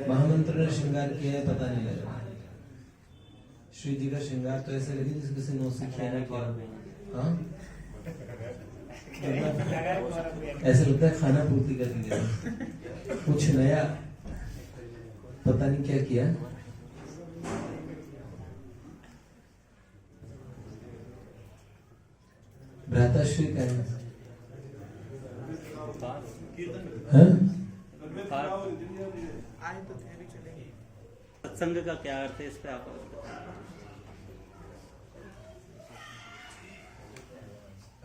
महामंत्र ने श्रृंगार किया है, पता नहीं लग रहा। श्री जी का श्रृंगार तो ऐसे लगे जैसे किसी नौसिखिया ने किया। हाँ, ऐसे लगता है खाना पूर्ति कर दिया, कुछ नया पता नहीं क्या किया। भ्राताश्री का है सत्संग का क्या अर्थ है, इस पे आप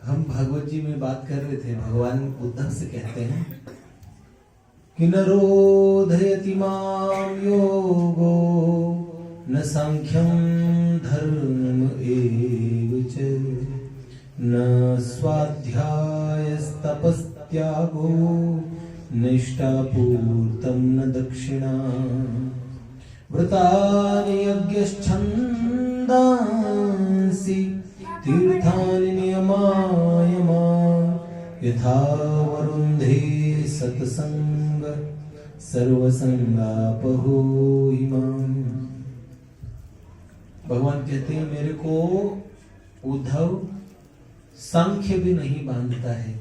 हम भागवत जी में बात कर रहे थे। भगवान उद्धव से कहते हैं कि न रोधयति माम योगो न सांख्यम धर्म एव च न स्वाध्यायस्तपस्त्यागो निष्ठापूर्तं न दक्षिणा व्रतानि यज्ञश्छन्दांसि तीर्थानि नियमायमा यथा वरुन्धे सत्संग सर्वसंगापहो इमाम। भगवान कहते हैं मेरे को उद्धव सांख्य भी नहीं बांधता है,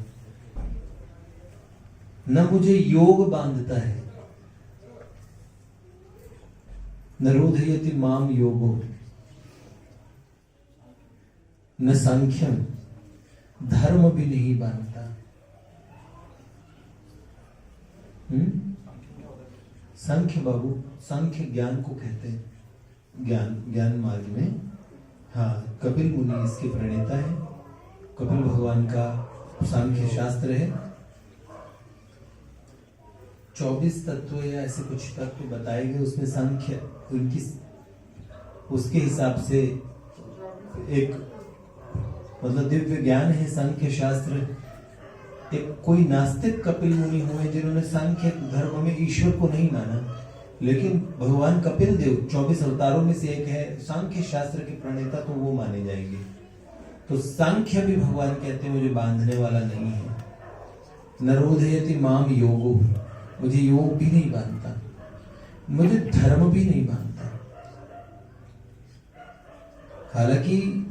न मुझे योग बांधता है। न रोधयति माम योगो न सांख्यम, धर्म भी नहीं बांधता। सांख्य बाबू, सांख्य ज्ञान को कहते हैं, ज्ञान मार्ग में। हाँ, कपिल मुनि इसके प्रणेता है। कपिल भगवान का सांख्य शास्त्र है। 24 तत्व या ऐसे कुछ तत्व बताए गए, उसमें सांख्य उनकी उसके हिसाब से एक मतलब दिव्य ज्ञान है सांख्य शास्त्र। एक कोई नास्तिक कपिल मुनि हुए जिन्होंने सांख्य धर्म में ईश्वर को नहीं माना, लेकिन भगवान कपिल देव 24 अवतारों में से एक है, सांख्य शास्त्र के प्रणेता, तो वो माने जाएंगे। तो सांख्य भी भगवान कहते हैं मुझे बांधने वाला नहीं है। न रोधयति माम योगो, मुझे योग भी नहीं बांधता, मुझे धर्म भी नहीं बांधता। हालांकि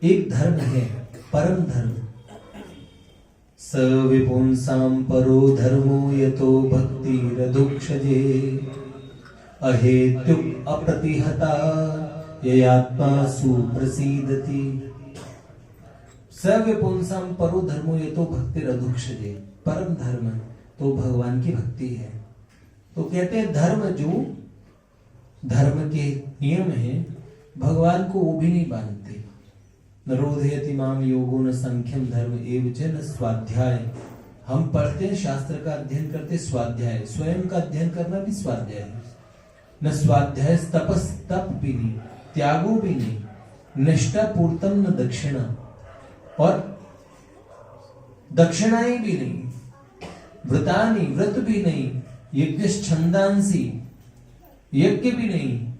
एक धर्म है, परम धर्म। स विपुंसां परो धर्मो यतो भक्तिरधुक्षजे अहेतुक अप्रतिहता ययात्मा सुप्रसीदति। स विपुंसां परो धर्मो यतो भक्तिरधुक्षजे, परम धर्म तो भगवान की भक्ति है। तो कहते हैं धर्म जो धर्म के नियम है, भगवान को वो भी नहीं बांधते। न रोधयति माम योगो न संख्यम धर्म एव च न स्वाध्याय। हम पढ़ते हैं, शास्त्र का अध्ययन करते, स्वाध्याय स्वयं का अध्ययन करना भी स्वाध्याय है। न स्वाध्याय तपस, तप भी नहीं, त्यागो भी नहीं, निष्ठा पूर्तम न दक्षिणा, और दक्षिणाएं भी नहीं, व्रतानि व्रत भी नहीं, यज्ञ छंदांसी यज्ञ भी नहीं,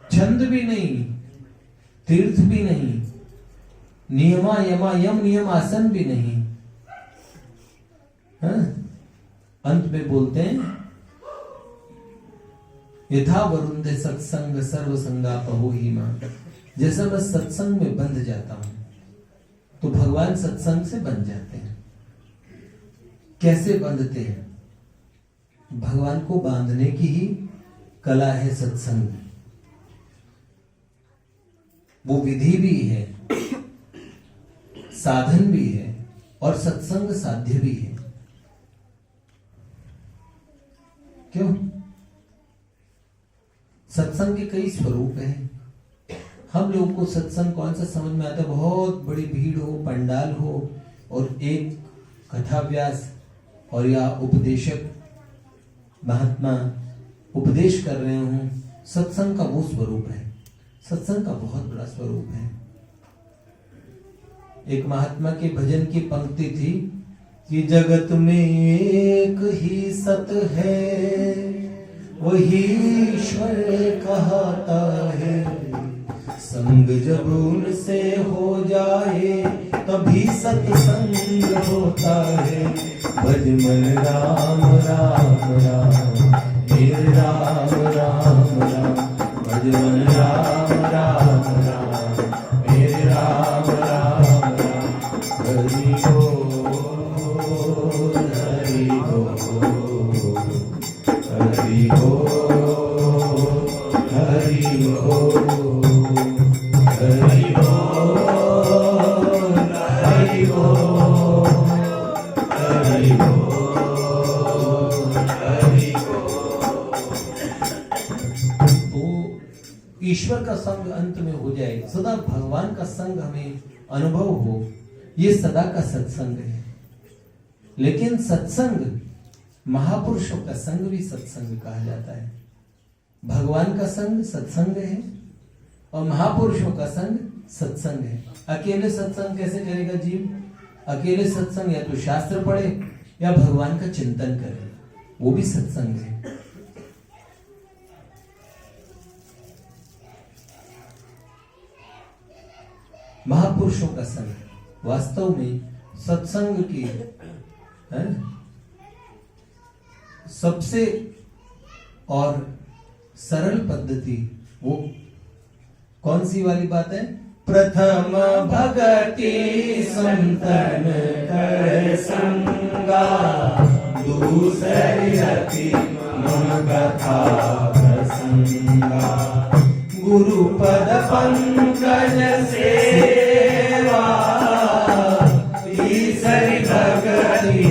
छंद भी नहीं, तीर्थ भी नहीं, नियमा यमा यम नियम आसन भी नहीं। अंत में बोलते हैं यथा वरुंधे सत्संग सर्व संगापहो ही मां। जैसा मैं सत्संग में बंध जाता हूं तो भगवान सत्संग से बंध जाते हैं। कैसे बंधते हैं? भगवान को बांधने की ही कला है सत्संग। वो विधि भी है, साधन भी है, और सत्संग साध्य भी है। क्यों? सत्संग के कई स्वरूप हैं। हम लोगों को सत्संग कौन सा समझ में आता है? बहुत बड़ी भीड़ हो, पंडाल हो, और एक कथा व्यास और या उपदेशक महात्मा उपदेश कर रहे हों। सत्संग का वो स्वरूप है। सत्संग का बहुत बड़ा स्वरूप है। एक महात्मा के भजन की पंक्ति थी कि जगत में एक ही सत है, वही ईश्वर कहता है। संग जब उनसे हो जाए तभी सत्संग होता है। भज मन राम राम राम, मेरे राम राम राम। भज मन राम राम राम, मेरे राम राम राम। हरि बोल हरि बोल हरि बोल हरि बोल हरि बोल हरि बोल हरि बोल हरि बोल। तो ईश्वर का संग अंत में हो जाए, सदा भगवान का संग हमें अनुभव हो, ये सदा का सत्संग है। लेकिन सत्संग, महापुरुषों का संग भी सत्संग कहा जाता है। भगवान का संग सत्संग है और महापुरुषों का संग सत्संग है। अकेले सत्संग कैसे करेगा जीव? अकेले सत्संग या तो शास्त्र पढ़े या भगवान का चिंतन करे, वो भी सत्संग है। महापुरुषों का संग वास्तव में सत्संग की सबसे और सरल पद्धति वो कौन सी वाली बात है? प्रथम भगति संतन कर संगा, दूसरी रति मन कथा प्रसंगा। गुरु पद पंकज सेवा, तीसरी भगति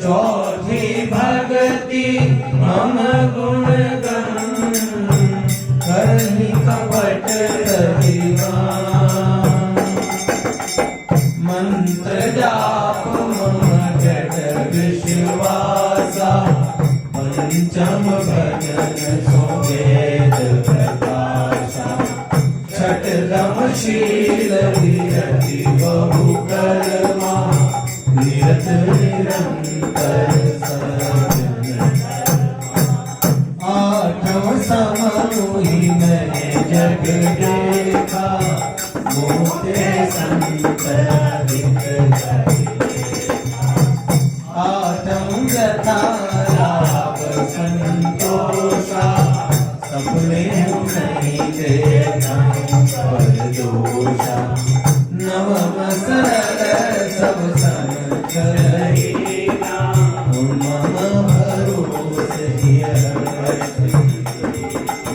चौथी भगति मम गुण गण, करनी कपट मंत्र जाप मम जड विश्वासा। पंचम भजन सो वेद प्रकाशा, छठम शील विरति बहु कर्मा, निरत निरंतर सज्जन। आठम समूहि मैंने जग देखा, मोते संत अधिक देखा। आठम यथा लाभ संतोषा, सपने नहीं देखा पर दोषा। नवम सरल सब सन करेगा, मम भरोसे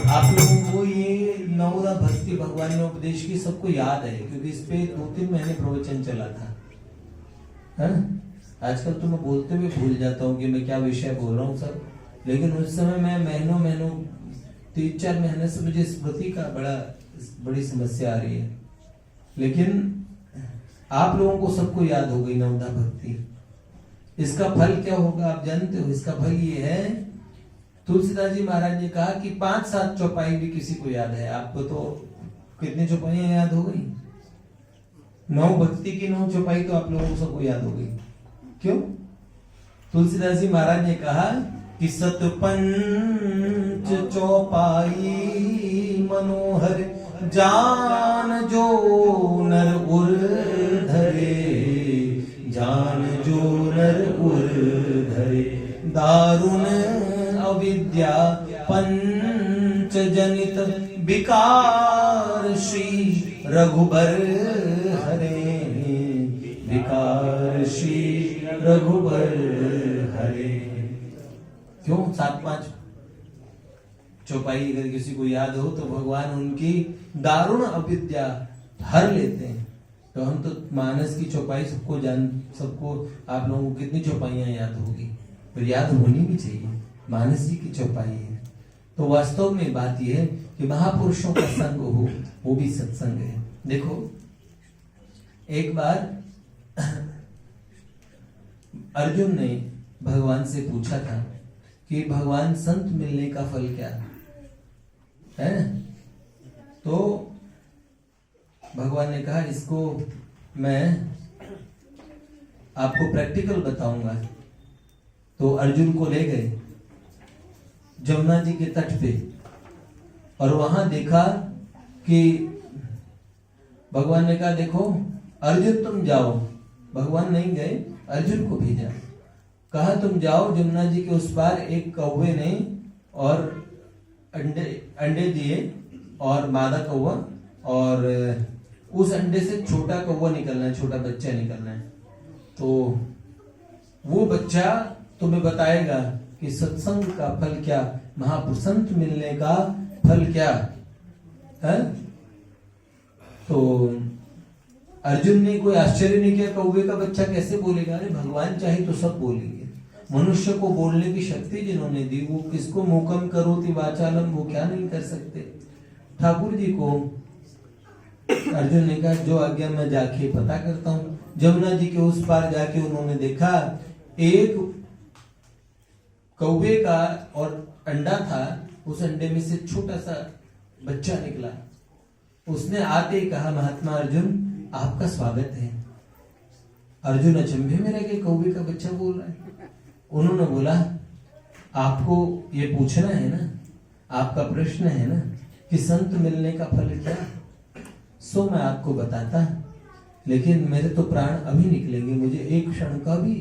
आप लोगों को ये नवरा भक्ति भगवान ने उपदेश की सबको याद है, क्योंकि इस पे 2-3 महीने प्रवचन चला था। है? आजकल तो मैं बोलते हुए भूल जाता हूँ कि मैं क्या विषय बोल रहा हूँ सब, लेकिन उस समय मैं महीनों 3-4 महीने से मुझे स्मृति का बड़ी समस्या आ रही है। लेकिन आप लोगों को सबको याद हो गई नवदा भक्ति। इसका फल क्या होगा आप जानते हो? इसका फल ये है, तुलसीदास जी महाराज ने कहा कि 5-7 चौपाई भी किसी को याद है। आपको तो कितनी चौपाइयां याद हो गई? 9 भक्ति की 9 चौपाई तो आप लोगों को सबको याद हो गई। क्यों? तुलसीदास जी महाराज ने कहा कि सतपंच चौपाई मनोहर, जान जो नर उर धरे, जान जो नर उर धरे। दारुण अविद्या पंच जनित, विकार श्री रघुबर हरे, विकार श्री रघुबर हरे। क्यों 7-5 चौपाई अगर किसी को याद हो तो भगवान उनकी दारुण अविद्या हर लेते हैं। तो हम तो मानस की चौपाई सबको आप लोगों को कितनी चौपाइयां याद होगी, तो याद होनी भी चाहिए। मानस जी की चौपाई है। तो वास्तव में बात यह है कि महापुरुषों का संग हो, वो भी सत्संग है। देखो एक बार अर्जुन ने भगवान से पूछा था कि भगवान संत मिलने का फल क्या है? तो भगवान ने कहा इसको मैं आपको प्रैक्टिकल बताऊंगा। तो अर्जुन को ले गए जमुना जी के तट पे और वहां देखा कि भगवान ने कहा देखो अर्जुन तुम जाओ। भगवान नहीं गए, अर्जुन को भेजा। कहा तुम जाओ, जमुना जी के उस पार एक कौवे ने और अंडे दिए और मादा कौवा, और उस अंडे से छोटा कौवा निकलना है, छोटा बच्चा निकलना है। तो वो बच्चा तुम्हें बताएगा कि सत्संग का फल क्या, महापुरुषंत मिलने का फल क्या है। तो अर्जुन ने कोई आश्चर्य नहीं किया, कौवे का बच्चा कैसे बोलेगा? अरे भगवान चाहे तो सब बोलेंगे। मनुष्य को बोलने की शक्ति जिन्होंने दी, वो किसको मूकम करोति वाचालम, वो क्या नहीं कर सकते। ठाकुर जी को अर्जुन ने कहा जो आज्ञा मैं जाके पता करता हूँ। जमुना जी के उस पार जाके उन्होंने देखा एक कौवे का और अंडा था, उस अंडे में से छोटा सा बच्चा निकला। उसने आते ही कहा महात्मा अर्जुन आपका स्वागत है। अर्जुन अचंभे में रह गए, कौवे का बच्चा बोल रहा है। उन्होंने बोला आपको ये पूछना है ना, आपका प्रश्न है ना कि संत मिलने का फल क्या, सो मैं आपको बताता, लेकिन मेरे तो प्राण अभी निकलेंगे, मुझे एक क्षण का भी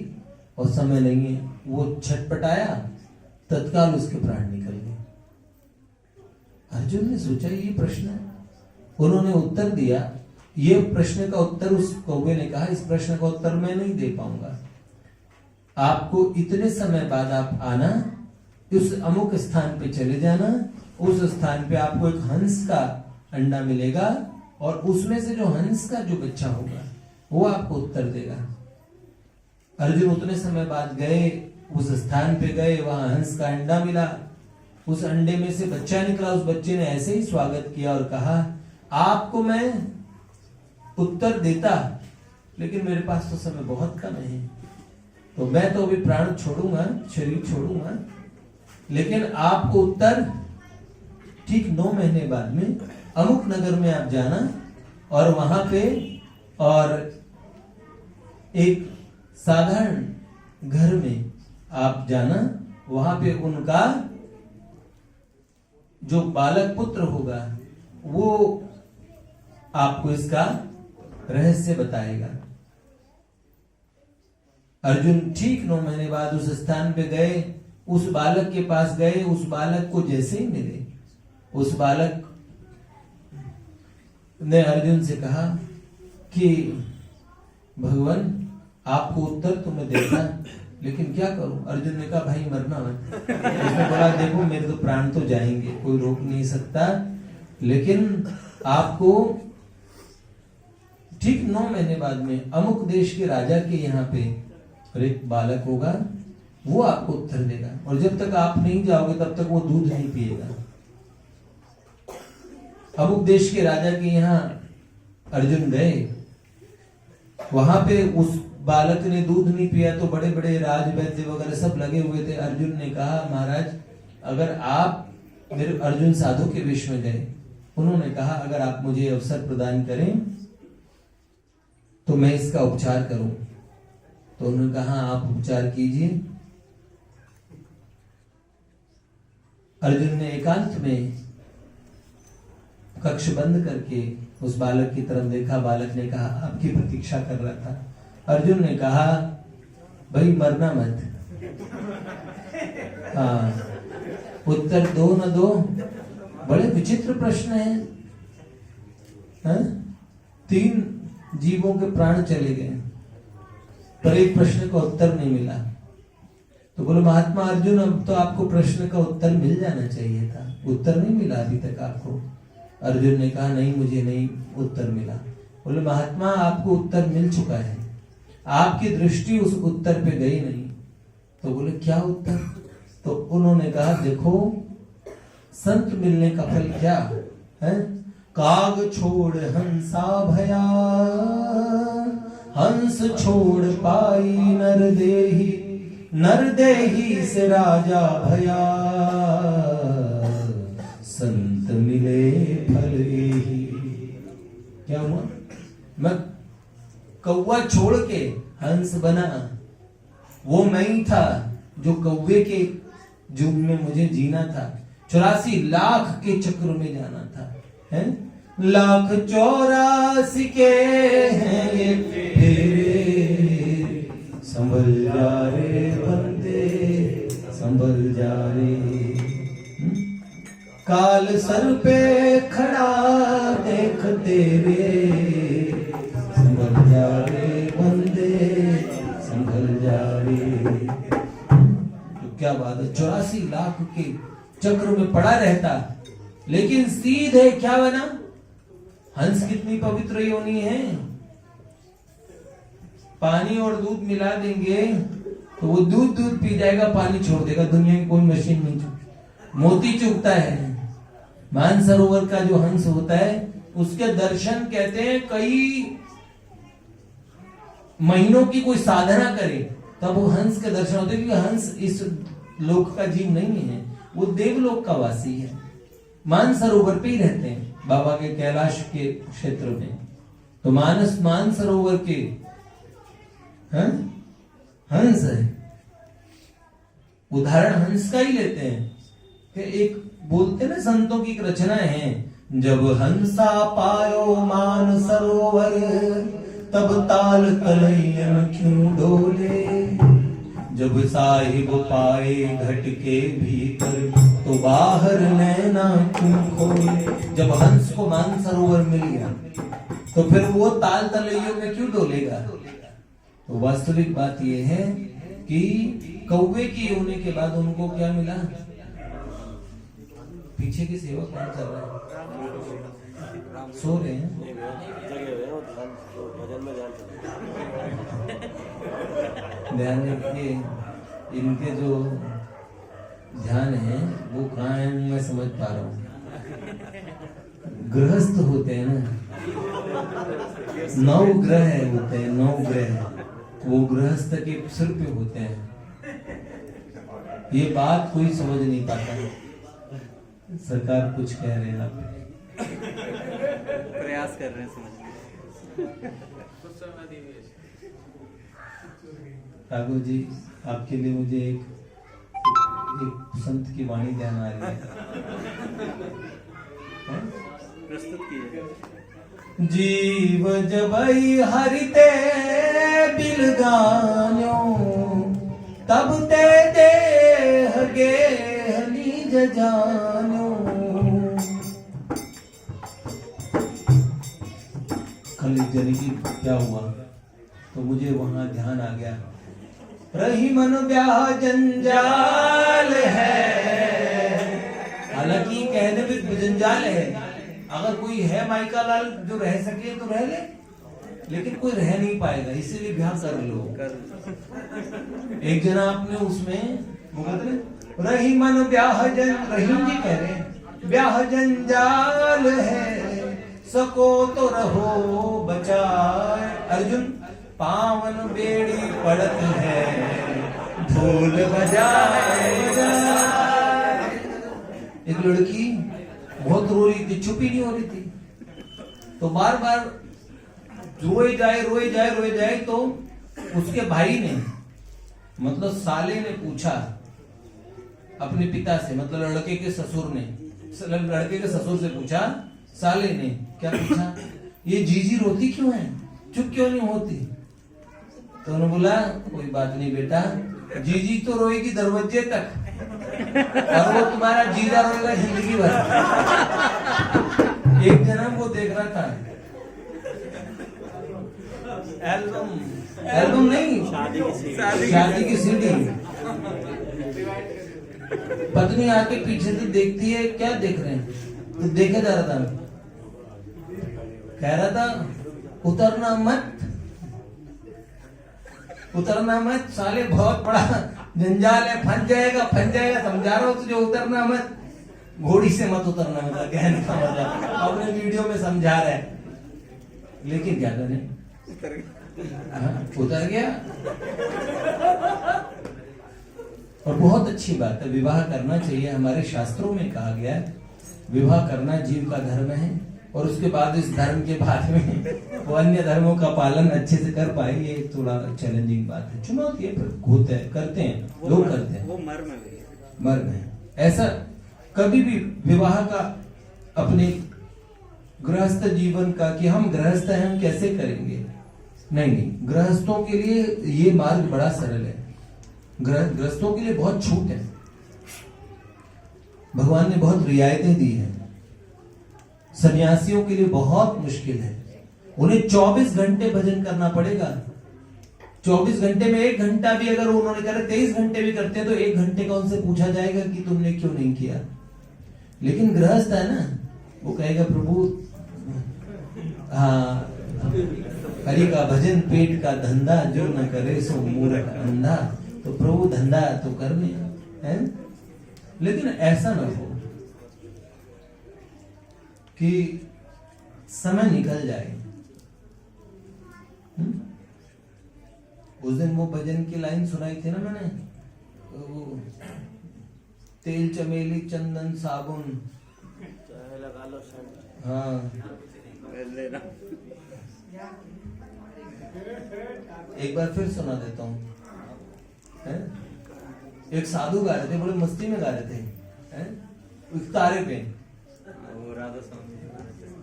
और समय नहीं है। वो छटपटाया, तत्काल उसके प्राण निकल गए। अर्जुन ने सोचा ये प्रश्न है। उन्होंने उत्तर दिया, ये प्रश्न का उत्तर उस कौवे ने कहा इस प्रश्न का उत्तर मैं नहीं दे पाऊंगा, आपको इतने समय बाद आप आना, उस अमुक स्थान पे चले जाना, उस स्थान पे आपको एक हंस का अंडा मिलेगा और उसमें से जो हंस का जो बच्चा होगा वो आपको उत्तर देगा। अर्जुन उतने समय बाद गए, उस स्थान पे गए, वहां हंस का अंडा मिला, उस अंडे में से बच्चा निकला। उस बच्चे ने ऐसे ही स्वागत किया और कहा आपको मैं उत्तर देता, लेकिन मेरे पास तो समय बहुत कम है, तो मैं तो अभी प्राण छोड़ूंगा, शरीर छोड़ूंगा, लेकिन आपको उत्तर ठीक 9 महीने बाद में अमुक नगर में आप जाना और वहां पे और एक साधारण घर में आप जाना, वहां पे उनका जो बालक पुत्र होगा वो आपको इसका रहस्य बताएगा। अर्जुन ठीक 9 महीने बाद उस स्थान पे गए, उस बालक के पास गए। उस बालक को जैसे ही मिले, उस बालक ने अर्जुन से कहा कि भगवान आपको उत्तर तो मैं देता, लेकिन क्या करूं? अर्जुन ने कहा भाई मरना मत। उसने बोला देखो मेरे तो प्राण तो जाएंगे, कोई रोक नहीं सकता, लेकिन आपको ठीक 9 महीने बाद में अमुक देश के राजा के यहाँ पे एक बालक होगा, वो आपको उत्तर देगा, और जब तक आप नहीं जाओगे तब तक वो दूध नहीं पिएगा। अमुक देश के राजा के यहाँ अर्जुन गए, वहां पे उस बालक ने दूध नहीं पिया तो बड़े बड़े राजवैद्य वगैरह सब लगे हुए थे। अर्जुन ने कहा महाराज अगर आप मेरे, अर्जुन साधु के वेश में गए, उन्होंने कहा अगर आप मुझे अवसर प्रदान करें तो मैं इसका उपचार करूं। तो उन्होंने कहा आप उपचार कीजिए। अर्जुन ने एकांत में कक्ष बंद करके उस बालक की तरफ देखा। बालक ने कहा आपकी प्रतीक्षा कर रहा था। अर्जुन ने कहा भाई मरना मत, हाँ उत्तर दो न दो। बड़े विचित्र प्रश्न है, 3 जीवों के प्राण चले गए पर एक प्रश्न का उत्तर नहीं मिला। तो बोले महात्मा अर्जुन अब तो आपको प्रश्न का उत्तर मिल जाना चाहिए था, उत्तर नहीं मिला अभी तक आपको। अर्जुन ने कहा नहीं मुझे नहीं उत्तर मिला। बोले महात्मा आपको उत्तर मिल चुका है, आपकी दृष्टि उस उत्तर पे गई नहीं। तो बोले क्या उत्तर? तो उन्होंने कहा देखो संत मिलने का फल क्या है। काग छोड़ हंसा भया, हंस छोड़ पाई नर देही से राजा भया, संत मिले फल एही। क्या हुआ? मैं कौवा छोड़ के हंस बना, वो मैं ही था जो कौवे के जुग में मुझे जीना था, 84 लाख के चक्र में जाना था, है? 1,84 के हैं ये फेरे, संभल जा रे बंदे संभल जा रे। काल सर पे खड़ा देख तेरे, संभल जा रे बंदे संभल जा रे। तो क्या बात है, 84 लाख के चक्र में पड़ा रहता, लेकिन सीधे क्या बना? हंस कितनी पवित्र योनि है। पानी और दूध मिला देंगे तो वो दूध पी जाएगा, पानी छोड़ देगा। दुनिया की कोई मशीन नहीं चुकती, मोती चुकता है। मानसरोवर का जो हंस होता है उसके दर्शन कहते हैं कई महीनों की कोई साधना करे तब वो हंस के दर्शन होते हैं, क्योंकि हंस इस लोक का जीव नहीं है, वो देवलोक का वासी है। मानसरोवर पे ही रहते हैं, बाबा के कैलाश के क्षेत्र में। तो मानसरोवर के हंस है। उदाहरण हंस का ही लेते हैं कि एक बोलते ना, संतों की एक रचना है, जब हंसा पायो मान सरोवर, तब ताल तलैयन क्यों डोले। जब साहिब पाए घट के भीतर, तो बाहर नैना क्यों खोले। जब हंस को मान सरोवर मिल गया तो फिर वो ताल तलैयों में क्यों डोलेगा। तो वास्तविक बात यह है कि कौवे की होने के बाद उनको क्या मिला। पीछे की सेवा कौन कर रहा है? सो रहे हैं। ध्यान रखिए, इनके जो ध्यान है वो कहाँ है मैं समझ पा रहा हूँ। गृहस्थ होते हैं ना, 9 ग्रह होते हैं, 9 ग्रह वो गृहस्थ के सिर पे होते हैं। ये बात कोई समझ नहीं पाता है। सरकार कुछ कह रहे हैं, आप प्रयास कर रहे हैं समझने। ठाकुर जी, आपके लिए मुझे एक संत की वाणी ध्यान आ रही है, प्रस्तुत कीजिए। जीव जबई हरिते बिलगान्यो, तब ते देह गेह निज जान्यो। कल एक जने की क्या हुआ तो मुझे वहां ध्यान आ गया, रही मन ब्याह जंजाल है। हालांकि कहने में जंजाल है, अगर कोई है माइका लाल जो रह सके तो रह ले, लेकिन कोई रह नहीं पाएगा, इसीलिए ब्याह कर लो। एक जना आपने उसमें रही मन ब्याह जन, रहीम जी कह रहे हैं ब्याह जंजाल है, सको तो रहो बचाए। अर्जुन पावन बेड़ी पड़त है, ढोल बजाए। एक लड़की बहुत रो रही थी, चुप ही नहीं हो रही थी, तो बार बार रोए जाए तो उसके भाई ने, मतलब साले ने पूछा अपने पिता से, मतलब लड़के के ससुर से पूछा, साले ने क्या पूछा, ये जीजी रोती क्यों है, चुप क्यों नहीं होती। तो उन्होंने बोला कोई बात नहीं बेटा, जीजी तो रोएगी दरवाजे तक, और वो तुम्हारा जीजा रोएगा जिंदगी भर। एक जना वो देख रहा था, एल्बम नहीं, शादी की सीडी। पत्नी आके पीछे से देखती है, क्या देख रहे हैं, तो देखे जा रहा था, कह रहा था उतरना मत साले, बहुत बड़ा जंजाल है, फंस जाएगा। समझा रहा हूं तुझे, उतरना मत, घोड़ी से मत उतरना, मतलब कहने का मतलब अपने वीडियो में समझा रहा है, लेकिन क्या करें, उतर गया। और बहुत अच्छी बात है, विवाह करना चाहिए। हमारे शास्त्रों में कहा गया है विवाह करना जीव का धर्म है, और उसके बाद इस धर्म के बाद में वो अन्य धर्मों का पालन अच्छे से कर पाए, ये थोड़ा चैलेंजिंग बात है, चुनौती है, होते हैं, करते हैं लोग, करते हैं, वो मर्म है। ऐसा कभी भी विवाह का अपने गृहस्थ जीवन का कि हम गृहस्थ हैं, हम कैसे करेंगे। नहीं, गृहस्थों के लिए ये मार्ग बड़ा सरल है। गृहस्थों के लिए बहुत छूट है, भगवान ने बहुत रियायतें दी हैं। सन्यासियों के लिए बहुत मुश्किल है, उन्हें 24 घंटे भजन करना पड़ेगा। 24 घंटे में 1 घंटा भी अगर उन्होंने कहा 23 घंटे भी करते हैं तो 1 घंटे का उनसे पूछा जाएगा कि तुमने क्यों नहीं किया। लेकिन गृहस्थ है ना, वो कहेगा प्रभु हाँ, हरि का भजन पेट का धंधा, जो न करे सो मूर्ख अंधा। तो प्रभु धंधा तो करने है, लेकिन ऐसा ना हो कि समय निकल जाए। उस दिन वो भजन की लाइन सुनाई थी ना मैंने, वो तेल चमेली चंदन साबुन लगा लो। हाँ, एक बार फिर सुना देता हूँ। एक साधु गा रहे थे, बड़े मस्ती में गा रहे थे तारे पे।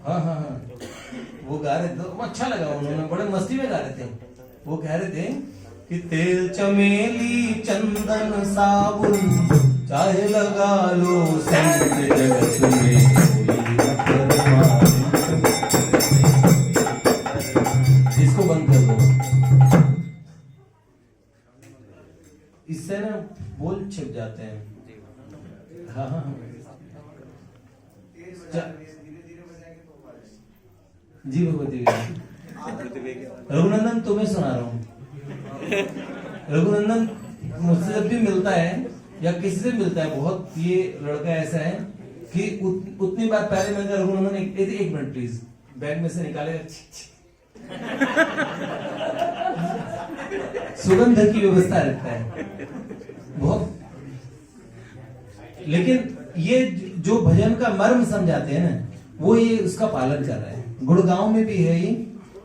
हाँ हाँ हाँ, वो गा रहे थे, तो अच्छा लगा, उन्होंने बड़े मस्ती में गा रहे थे। वो कह रहे थे कि तेल चमेली चंदन साबुन चाहे लगा लो सेंट, जगत में इसको बंद कर दो, इससे ना बोल छिप जाते हैं। हाँ हाँ जी भगवती रघुनंदन तुम्हें सुना रहा हूँ। रघुनंदन मुझसे जब भी मिलता है या किसी से मिलता है, बहुत ये लड़का ऐसा है कि उतनी बार पहले मैंने कहा रघुनंदन एक मिनट प्लीज, बैग में से निकाले सुगंध की व्यवस्था रखता है बहुत। लेकिन ये जो भजन का मर्म समझाते हैं ना, वो ये उसका पालन कर रहे हैं। गुड़गांव में भी है ये,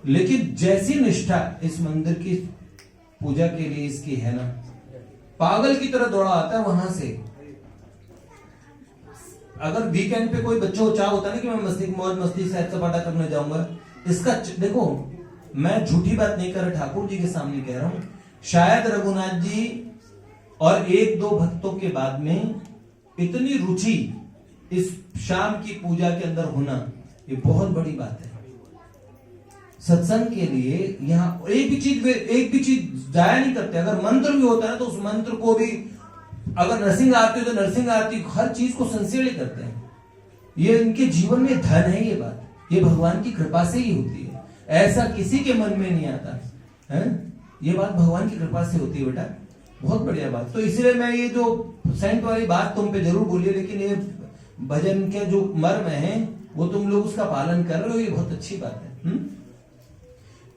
लेकिन जैसी निष्ठा इस मंदिर की पूजा के लिए इसकी है ना, पागल की तरह दौड़ा आता है वहां से। अगर वीकेंड पे कोई बच्चों को चाह होता है ना कि मैं मस्ती मौज मस्ती सैर सपाटा करने जाऊंगा, इसका देखो, मैं झूठी बात नहीं कर रहा, ठाकुर जी के सामने कह रहा हूं। शायद रघुनाथ जी और 1-2 भक्तों के बाद में इतनी रुचि इस शाम की पूजा के अंदर होना, ये बहुत बड़ी बात है। सत्संग के लिए यहाँ एक भी चीज जाया नहीं करते। अगर मंत्र भी होता है तो उस मंत्र को भी, अगर नरसिंह आरती हो तो नरसिंह आरती, हर चीज को सिंसियरली करते हैं। ये इनके जीवन में धन है, ये बात ये भगवान की कृपा से ही होती है, ऐसा किसी के मन में नहीं आता है। ये बात भगवान की कृपा से होती है बेटा, बहुत बढ़िया बात। तो इसलिए मैं ये जो सेंट वाली बात तुम पे जरूर बोलिए, लेकिन ये भजन के जो मर्म है वो तुम लोग उसका पालन कर रहे हो, ये बहुत अच्छी बात है।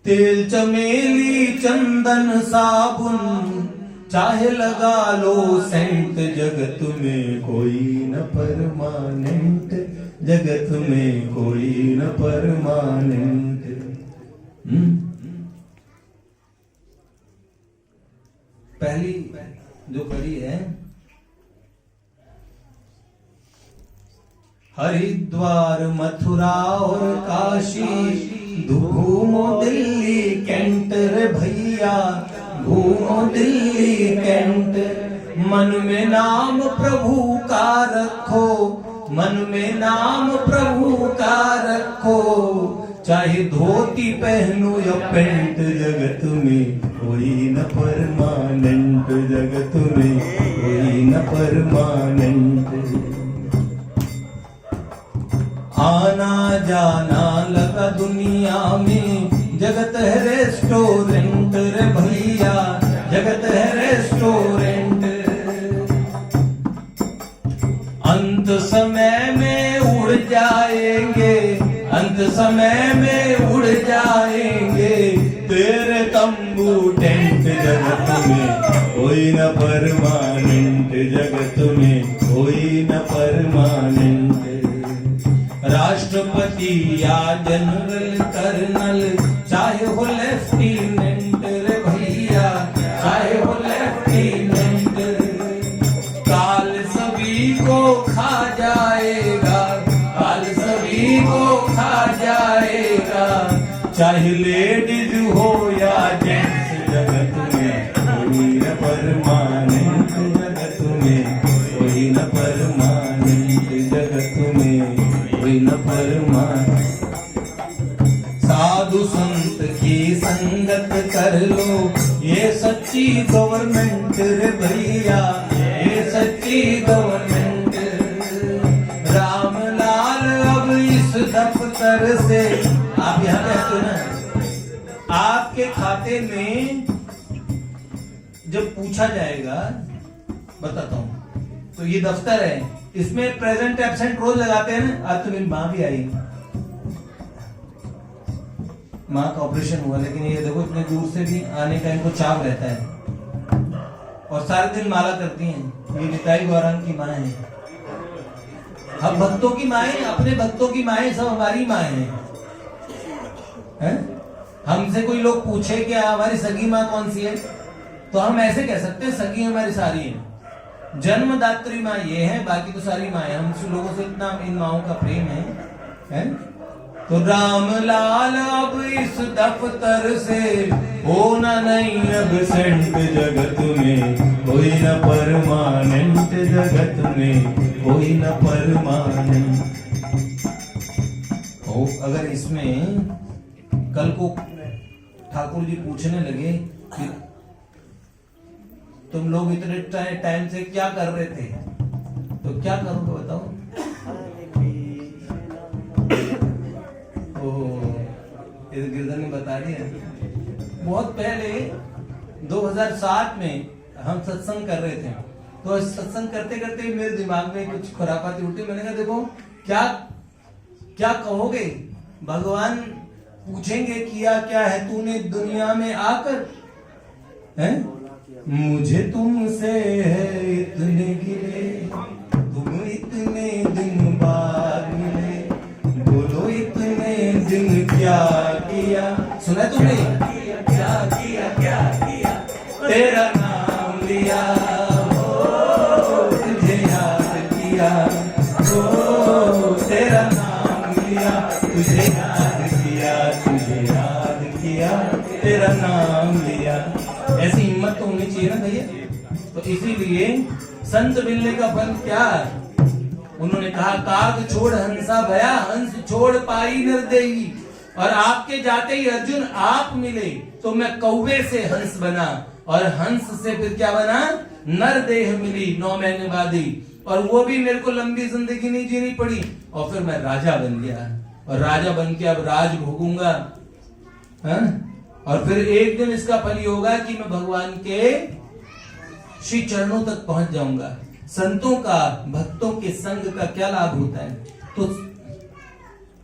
तेल चमेली चंदन साबुन चाहे लगा लो सेंट, जगत में कोई न परमानेंट, जगत में कोई न परमानेंट। पहली जो कड़ी है, हरिद्वार मथुरा और काशी, घूमो दिल्ली कैंट रे भैया, घूमो दिल्ली कैंट। मन में नाम प्रभु का रखो, मन में नाम प्रभु का रखो, चाहे धोती पहनो या पैंट, जगत में कोई न परमानेंट, जगत में कोई न परमानेंट। आना जाना लगा दुनिया में, जगत है रेस्टोरेंट रे भैया, जगत है रेस्टोरेंट। अंत समय में उड़ जाएंगे, अंत समय में उड़ जाएंगे, तेरे तंबू टेंट, जगत में कोई न परमानेंट, जगत में कोई न परमानेंट। राष्ट्रपति या जनरल कर्नल, चाहे हो लेफ्टिनेंट रे भैया, चाहे हो लेफ्टिनेंट, काल सभी को खा जाएगा, काल सभी को खा परमानेंट जगत में, कोई न परमानेंट जगत में, कोई न परमानेंट। साधु संत की संगत कर लो, ये सच्ची गवर्नमेंट रे भैया, ये सच्ची गवर्नमेंट। रामलाल अब इस दफ्तर से, आप यहाँ कहते हो ना, आपके खाते में जब पूछा जाएगा, बताता हूं, तो ये दफ्तर है, इसमें प्रेजेंट एब्सेंट रोज लगाते हैं ना। आज तो मेरी माँ भी आई, माँ का ऑपरेशन हुआ, लेकिन ये देखो इतने दूर से भी आने का इनको चाव रहता है और सारे दिन माला करती हैं। ये निताई गौरांग की माँ है, हम भक्तों की माएं, अपने भक्तों की माएं सब हमारी माएं हैं। हमसे कोई लोग पूछे कि हमारी सगी माँ कौन सी है, तो हम ऐसे कह सकते हैं सगी हमारी सारी है। जन्मदात्री माँ ये है, बाकी तो सारी माएं। हम लोगों से इतना इन माओं का प्रेम है? तो रामलाल अब इस दफ्तर से होना नहीं एब्सेंट जगत में, कोई न परमानेंट जगत में, कोई न परमानेंट। ओ अगर इसमें कल को ठाकुर जी पूछने लगे कि तुम लोग इतने टाइम से क्या कर रहे थे, तो क्या करोगे बताओ? इस गिरधर ने बता दिया। बहुत पहले 2007 में हम सत्संग कर रहे थे, तो सत्संग करते करते मेरे दिमाग में कुछ खुरापाती उठी। मैंने कहा देखो क्या क्या कहोगे, भगवान पूछेंगे किया क्या है तूने दुनिया में आकर, हैं? मुझे तुमसे है इतने गिले, तुम इतने दिन बाद मिले, बोलो इतने दिन क्या किया। सुना तुमने? क्या किया, क्या किया, तेरा नाम लिया, तुझे याद किया, तेरा नाम लिया, तुझे याद किया, तुझे याद किया, तेरा नाम लिया। ऐसी हिम्मत तो होनी चाहिए ना भैया। तो इसीलिए संत मिलने का फल क्या है? उन्होंने कहा काग छोड़ हंसा भया, हंस छोड़ पाई निर्दयी। और आपके जाते ही अर्जुन आप मिले, तो मैं कौवे से हंस बना, और हंस से फिर क्या बना? नर देह मिली 9 महीने बाद ही, और वो भी मेरे को लंबी जिंदगी नहीं जीनी पड़ी, और फिर मैं राजा बन गया, और राजा बन के अब राज भोगूंगा, है? और फिर एक दिन इसका फल ये होगा कि मैं भगवान के श्री चरणों तक पहुंच जाऊंगा। संतों का, भक्तों के संग का क्या लाभ होता है? तो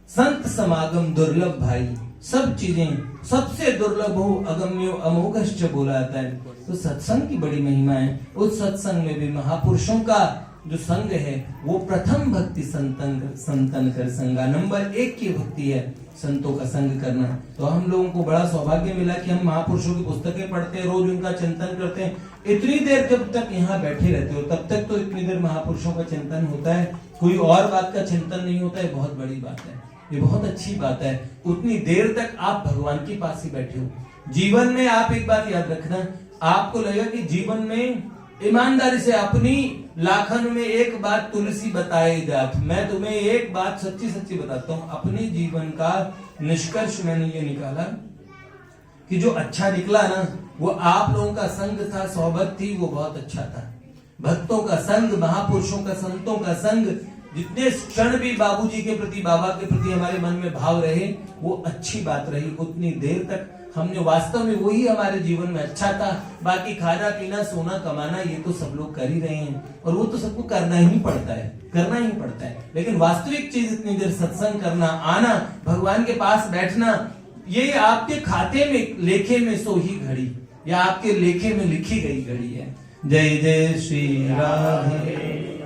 संत समागम दुर्लभ भाई, सब चीजें सबसे दुर्लभ हो अगम्यो अमोघश्च बोला जाता है। तो सत्संग की बड़ी महिमा है। उस सत्संग में भी महापुरुषों का जो संग है वो प्रथम भक्ति संतन कर संगा, नंबर 1 की भक्ति है संतों का संग करना। तो हम लोगों को बड़ा सौभाग्य मिला कि हम महापुरुषों की पुस्तकें पढ़ते हैं, रोज उनका चिंतन करते हैं। इतनी देर जब तक यहाँ बैठे रहते हो तब तक तो इतनी देर महापुरुषों का चिंतन होता है, कोई और बात का चिंतन नहीं होता है। बहुत बड़ी बात है, ये बहुत अच्छी बात है। उतनी देर तक आप भगवान के पास ही बैठे हो। जीवन में आप एक बात याद रखना, आपको लगेगा कि जीवन में ईमानदारी से अपनी लाखन में एक बात तुलसी बताए जात। मैं तुम्हें एक बात सच्ची सच्ची बताता हूँ, अपने जीवन का निष्कर्ष मैंने ये निकाला कि जो अच्छा निकला ना वो आप लोगों का संग था, सोहबत थी, वो बहुत अच्छा था। भक्तों का संग, महापुरुषों का, संतों का संग, जितने क्षण भी बाबूजी के प्रति, बाबा के प्रति हमारे मन में भाव रहे वो अच्छी बात रही। उतनी देर तक हमने वास्तव में वही हमारे जीवन में अच्छा था। बाकी खाना पीना सोना कमाना ये तो सब लोग कर ही रहे हैं, और वो तो सबको करना ही पड़ता है, करना ही पड़ता है। लेकिन वास्तविक चीज इतनी देर सत्संग करना, आना, भगवान के पास बैठना, ये आपके खाते में, लेखे में सो ही घड़ी, या आपके लेखे में लिखी गई घड़ी है। जय जय श्री राधे।